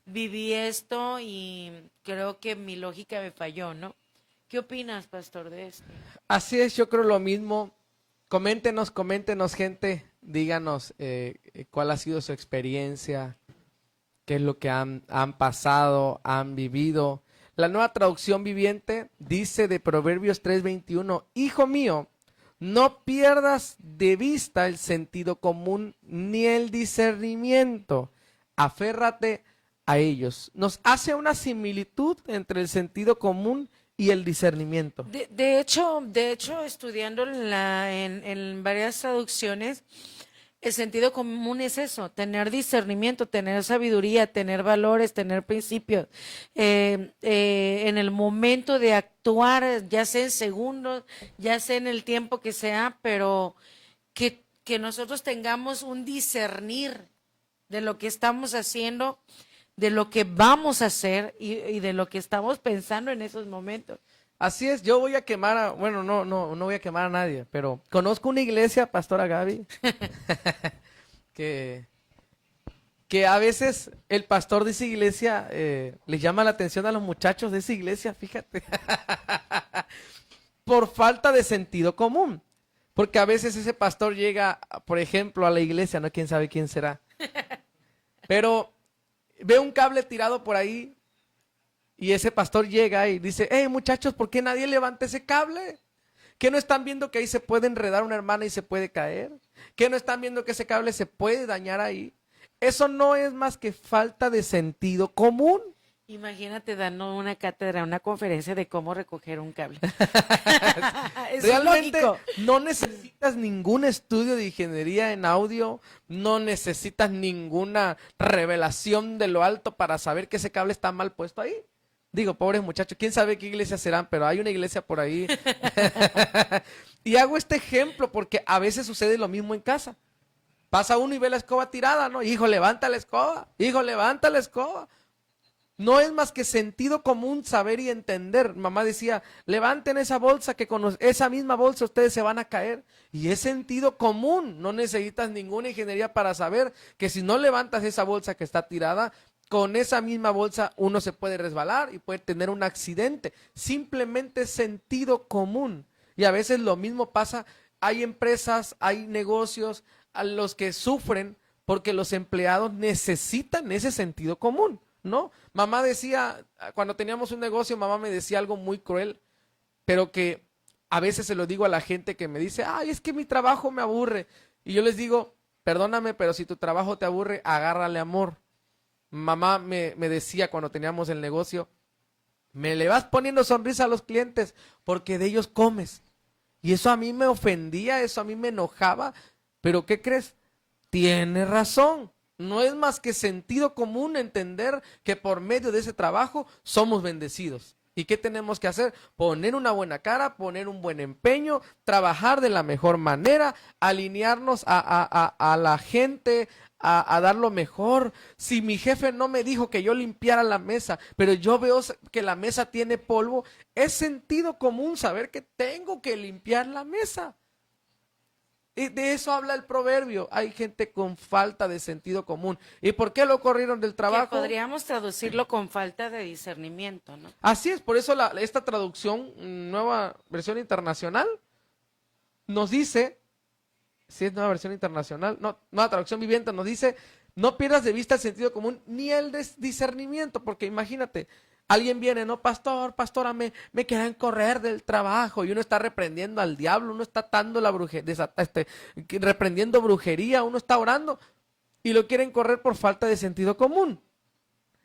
Viví esto y creo que mi lógica me falló, ¿no? ¿Qué opinas, pastor, de esto? Así es, yo creo lo mismo. Coméntenos, gente, díganos cuál ha sido su experiencia, qué es lo que han pasado, han vivido. La Nueva Traducción Viviente dice de Proverbios 3:21, hijo mío, no pierdas de vista el sentido común ni el discernimiento. Aférrate a ellos. Nos hace una similitud entre el sentido común y el discernimiento. De hecho, estudiando en varias traducciones, el sentido común es eso, tener discernimiento, tener sabiduría, tener valores, tener principios. En el momento de actuar, ya sea en segundos, ya sea en el tiempo que sea, pero que nosotros tengamos un discernir de lo que estamos haciendo, de lo que vamos a hacer y de lo que estamos pensando en esos momentos. Así es, yo voy a quemar no voy a quemar a nadie, pero conozco una iglesia, Pastora Gaby, que a veces el pastor de esa iglesia le llama la atención a los muchachos de esa iglesia, fíjate, por falta de sentido común, porque a veces ese pastor llega, por ejemplo, a la iglesia, no quién sabe quién será, pero ve un cable tirado por ahí. Y ese pastor llega y dice, hey muchachos, ¿por qué nadie levanta ese cable? ¿Qué no están viendo que ahí se puede enredar una hermana y se puede caer? ¿Qué no están viendo que ese cable se puede dañar ahí? Eso no es más que falta de sentido común. Imagínate dando una cátedra, una conferencia de cómo recoger un cable. Es Realmente lógico. no necesitas ningún estudio de ingeniería en audio, no necesitas ninguna revelación de lo alto para saber que ese cable está mal puesto ahí. Digo, pobres muchachos, quién sabe qué iglesias serán, pero hay una iglesia por ahí. Y hago este ejemplo porque a veces sucede lo mismo en casa. Pasa uno y ve la escoba tirada, ¿no? Hijo, levanta la escoba. Hijo, levanta la escoba. No es más que sentido común saber y entender. Mamá decía, levanten esa bolsa que con esa misma bolsa ustedes se van a caer. Y es sentido común. No necesitas ninguna ingeniería para saber que si no levantas esa bolsa que está tirada, con esa misma bolsa uno se puede resbalar y puede tener un accidente. Simplemente sentido común. Y a veces lo mismo pasa. Hay empresas, hay negocios a los que sufren porque los empleados necesitan ese sentido común, ¿no? Mamá decía, cuando teníamos un negocio, mamá me decía algo muy cruel, pero que a veces se lo digo a la gente que me dice, ay, es que mi trabajo me aburre. Y yo les digo, perdóname, pero si tu trabajo te aburre, agárrale amor. Mamá me decía cuando teníamos el negocio, me le vas poniendo sonrisa a los clientes porque de ellos comes. Y eso a mí me ofendía, eso a mí me enojaba, pero ¿qué crees? Tiene razón. No es más que sentido común entender que por medio de ese trabajo somos bendecidos. ¿Y qué tenemos que hacer? Poner una buena cara, poner un buen empeño, trabajar de la mejor manera, alinearnos a la gente, a dar lo mejor. Si mi jefe no me dijo que yo limpiara la mesa, pero yo veo que la mesa tiene polvo, es sentido común saber que tengo que limpiar la mesa. Y de eso habla el proverbio. Hay gente con falta de sentido común. ¿Y por qué lo corrieron del Que trabajo? podríamos traducirlo con falta de discernimiento, ¿no? Así es, por eso esta traducción, nueva versión internacional, nos dice, si es nueva versión internacional, no, nueva traducción viviente, nos dice, no pierdas de vista el sentido común ni el discernimiento, porque imagínate, alguien viene, no, pastora, me quieren correr del trabajo, y uno está reprendiendo al diablo, uno está atando la reprendiendo brujería, uno está orando, y lo quieren correr por falta de sentido común.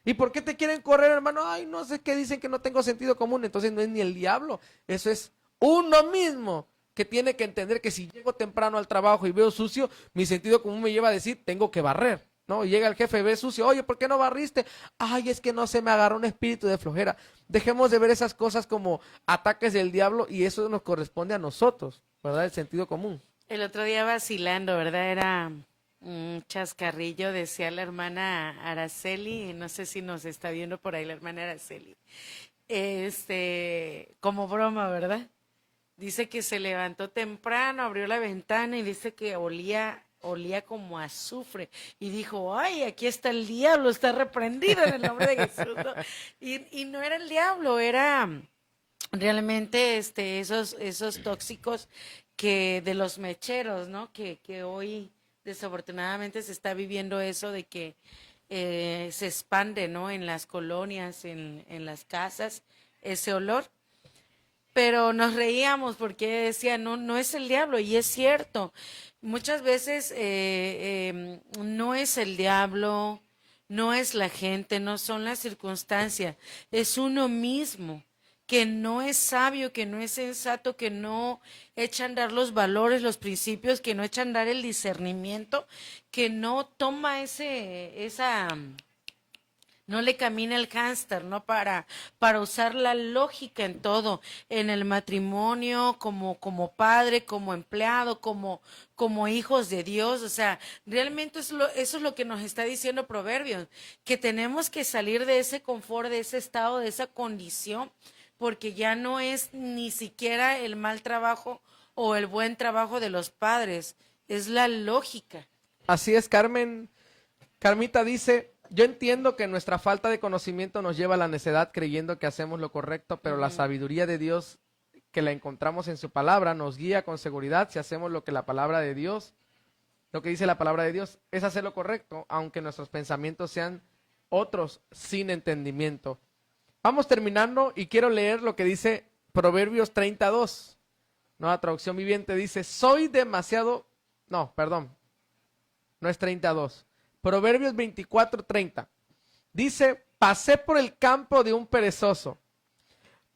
¿Y por qué te quieren correr, hermano? Ay, no sé qué dicen que no tengo sentido común. Entonces no es ni el diablo, eso es uno mismo que tiene que entender que si llego temprano al trabajo y veo sucio, mi sentido común me lleva a decir, tengo que barrer, ¿no? Y llega el jefe, ve sucio, oye, ¿por qué no barriste? Ay, es que no se me agarró un espíritu de flojera. Dejemos de ver esas cosas como ataques del diablo y eso nos corresponde a nosotros, ¿verdad? El sentido común. El otro día vacilando, ¿verdad? Era un chascarrillo, decía la hermana Araceli, no sé si nos está viendo por ahí la hermana Araceli, como broma, ¿verdad? Dice que se levantó temprano, abrió la ventana y dice que olía como azufre y dijo, ay, aquí está el diablo, está reprendido en el nombre de Jesús, ¿no? Y no era el diablo, era realmente esos tóxicos que de los mecheros, ¿no? Que hoy desafortunadamente se está viviendo eso de que se expande, ¿no? En las colonias, en las casas, ese olor. Pero nos reíamos porque decía, no es el diablo, y es cierto. Muchas veces no es el diablo, no es la gente, no son las circunstancias, es uno mismo que no es sabio, que no es sensato, que no echa a andar los valores, los principios, que no echa a andar el discernimiento, que no toma no le camina el hámster, ¿no? Para usar la lógica en todo, en el matrimonio, como padre, como empleado, como hijos de Dios. O sea, realmente eso es lo que nos está diciendo Proverbios, que tenemos que salir de ese confort, de ese estado, de esa condición, porque ya no es ni siquiera el mal trabajo o el buen trabajo de los padres, es la lógica. Así es, Carmen. Carmita dice, yo entiendo que nuestra falta de conocimiento nos lleva a la necedad creyendo que hacemos lo correcto, pero la sabiduría de Dios que la encontramos en su palabra nos guía con seguridad si hacemos lo que dice la palabra de Dios, es hacer lo correcto, aunque nuestros pensamientos sean otros sin entendimiento. Vamos terminando y quiero leer lo que dice Proverbios 32. Nueva traducción viviente dice, no es 32. Proverbios 24:30. Dice, pasé por el campo de un perezoso,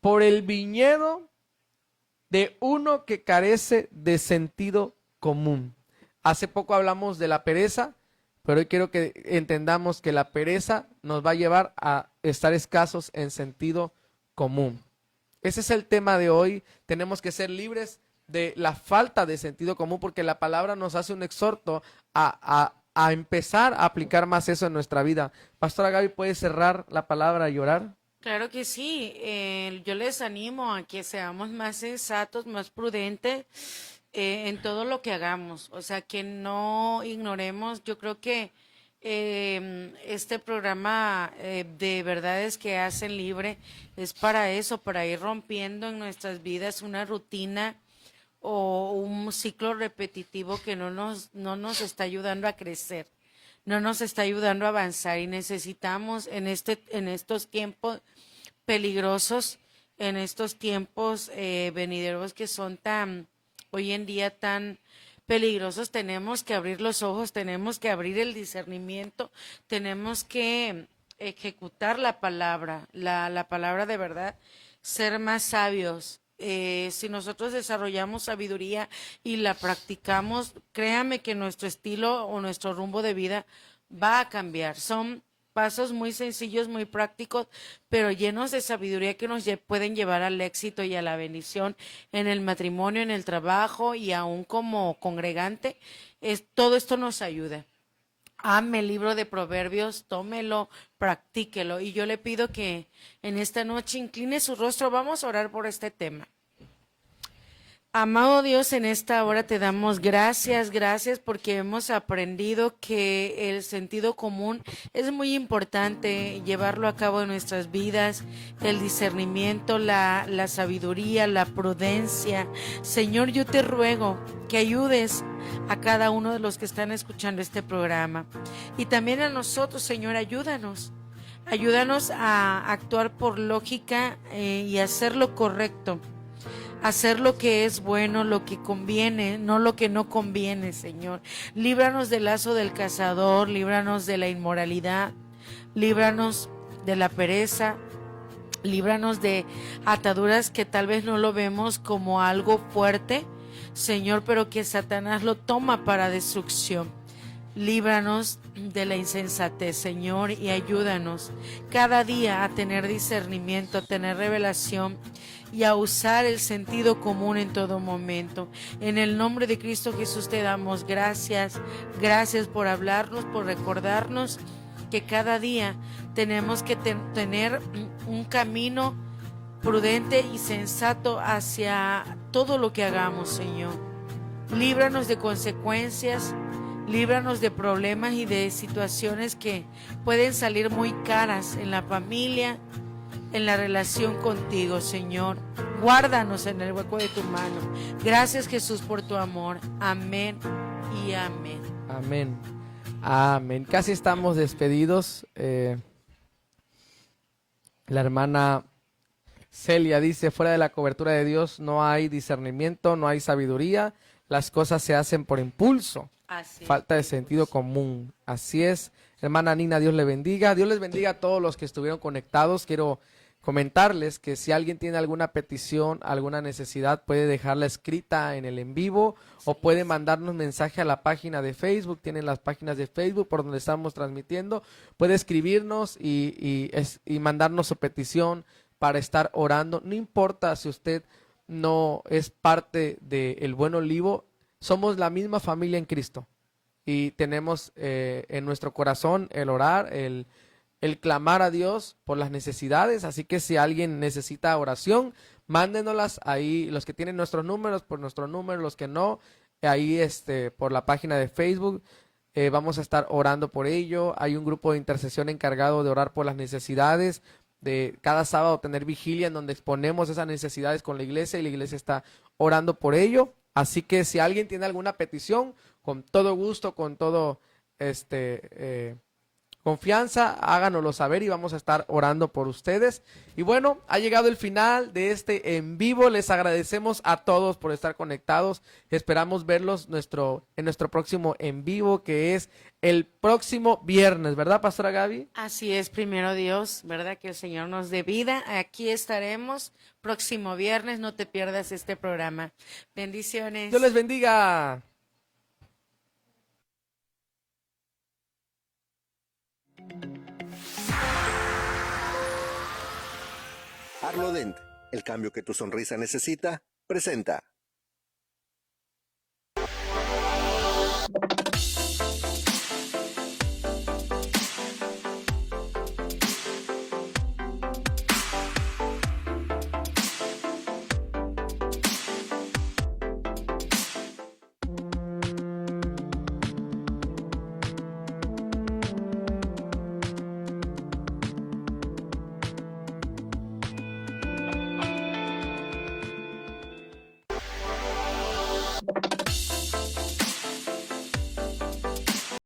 por el viñedo de uno que carece de sentido común. Hace poco hablamos de la pereza, pero hoy quiero que entendamos que la pereza nos va a llevar a estar escasos en sentido común. Ese es el tema de hoy. Tenemos que ser libres de la falta de sentido común, porque la palabra nos hace un exhorto a empezar a aplicar más eso en nuestra vida. Pastora Gaby, ¿puede cerrar la palabra y orar? Claro que sí. Yo les animo a que seamos más sensatos, más prudentes en todo lo que hagamos. O sea, que no ignoremos. Yo creo que este programa de verdades que hacen libre es para eso, para ir rompiendo en nuestras vidas una rutina o un ciclo repetitivo que no nos está ayudando a crecer, no nos está ayudando a avanzar, y necesitamos en estos tiempos peligrosos, en estos tiempos venideros que son hoy en día tan peligrosos, tenemos que abrir los ojos, tenemos que abrir el discernimiento, tenemos que ejecutar la palabra, la palabra de verdad, ser más sabios. Si nosotros desarrollamos sabiduría y la practicamos, créame que nuestro estilo o nuestro rumbo de vida va a cambiar. Son pasos muy sencillos, muy prácticos, pero llenos de sabiduría que nos pueden llevar al éxito y a la bendición en el matrimonio, en el trabajo y aún como congregante. Todo esto nos ayuda. Ame el libro de Proverbios, tómelo, practíquelo. Y yo le pido que en esta noche incline su rostro. Vamos a orar por este tema. Amado Dios, en esta hora te damos gracias porque hemos aprendido que el sentido común es muy importante llevarlo a cabo en nuestras vidas, el discernimiento, la sabiduría, la prudencia. Señor, yo te ruego que ayudes a cada uno de los que están escuchando este programa, y también a nosotros, Señor, ayúdanos a actuar por lógica y hacer lo correcto. Hacer lo que es bueno, lo que conviene, no lo que no conviene, Señor. Líbranos del lazo del cazador, líbranos de la inmoralidad, líbranos de la pereza, líbranos de ataduras que tal vez no lo vemos como algo fuerte, Señor, pero que Satanás lo toma para destrucción. Líbranos de la insensatez, Señor, y ayúdanos cada día a tener discernimiento, a tener revelación y a usar el sentido común en todo momento. En el nombre de Cristo Jesús te damos gracias. Gracias por hablarnos, por recordarnos que cada día tenemos que tener un camino prudente y sensato hacia todo lo que hagamos, Señor. Líbranos de consecuencias, líbranos de problemas y de situaciones que pueden salir muy caras en la familia, en la relación contigo, Señor. Guárdanos en el hueco de tu mano. Gracias, Jesús, por tu amor. Amén y amén. Amén. Amén. Casi estamos despedidos. La hermana Celia dice: fuera de la cobertura de Dios no hay discernimiento, no hay sabiduría. Las cosas se hacen por impulso. Falta de sentido común. Así es. Hermana Nina, Dios le bendiga. Dios les bendiga a todos los que estuvieron conectados. Quiero comentarles que si alguien tiene alguna petición, alguna necesidad, puede dejarla escrita en el en vivo o puede mandarnos mensaje a la página de Facebook. Tienen las páginas de Facebook por donde estamos transmitiendo. Puede escribirnos y mandarnos su petición para estar orando. No importa si usted no es parte del Buen Olivo, somos la misma familia en Cristo y tenemos en nuestro corazón el orar, el clamar a Dios por las necesidades. Así que si alguien necesita oración, mándenoslas ahí, los que tienen nuestros números, por nuestro número, los que no, ahí por la página de Facebook. Vamos a estar orando por ello. Hay un grupo de intercesión encargado de orar por las necesidades, de cada sábado tener vigilia en donde exponemos esas necesidades con la iglesia y la iglesia está orando por ello. Así que si alguien tiene alguna petición, con todo gusto, con todo confianza, háganoslo saber y vamos a estar orando por ustedes. Y bueno, ha llegado el final de este en vivo. Les agradecemos a todos por estar conectados. Esperamos verlos en nuestro próximo en vivo, que es el próximo viernes, ¿verdad, Pastora Gaby? Así es, primero Dios, ¿verdad? Que el Señor nos dé vida. Aquí estaremos próximo viernes. No te pierdas este programa. Bendiciones. Dios les bendiga. Arlo Dent, el cambio que tu sonrisa necesita, presenta.